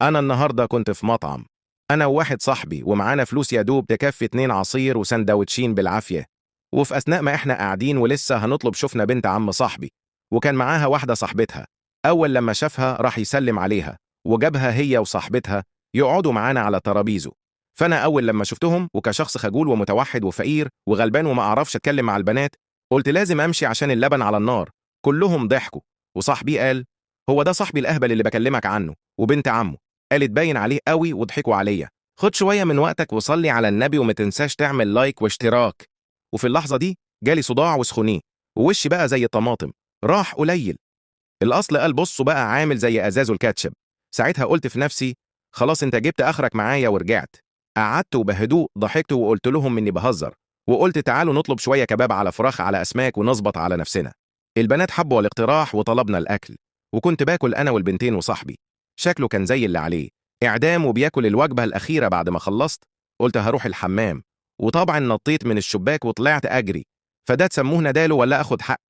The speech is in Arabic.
أنا النهاردة كنت في مطعم، أنا وواحد صاحبي ومعانا فلوس يا دوب تكفي 2 عصير وسندوتشين بالعافية. وفي أثناء ما إحنا قاعدين ولسه هنطلب شفنا بنت عم صاحبي، وكان معاها واحدة صاحبتها. أول لما شافها راح يسلم عليها وجابها هي وصاحبتها يقعدوا معانا على ترابيزه. فأنا أول لما شفتهم وكشخص خجول ومتوحد وفقير وغلبان وما أعرفش أتكلم مع البنات، قلت لازم أمشي عشان اللبن على النار. كلهم ضحكوا، وصاحبي قال: هو ده صاحبي الأهبل اللي بكلمك عنه وبنت عمه. قالت: باين عليه قوي وضحكوا عليا. خد شوية من وقتك وصلي على النبي وما تنساش تعمل لايك واشتراك. وفي اللحظة دي جالي صداع وسخونيه، ووشي بقى زي الطماطم، راح قليل. الأصل قال بصوا بقى عامل زي أزازه الكاتشب. ساعتها قلت في نفسي: خلاص انت جبت آخرك معايا، ورجعت. قعدت وبهدوء ضحكت وقلت لهم إني بهزر، وقلت تعالوا نطلب شوية كباب على فراخ على أسماك ونظبط على نفسنا. البنات حبوا الاقتراح وطلبنا الأكل، وكنت باكل أنا والبنتين وصاحبي. شكله كان زي اللي عليه إعدام وبياكل الوجبة الأخيرة. بعد ما خلصت قلت هروح الحمام، وطبعا نطيت من الشباك وطلعت أجري. فده تسموه نداله ولا أخد حق؟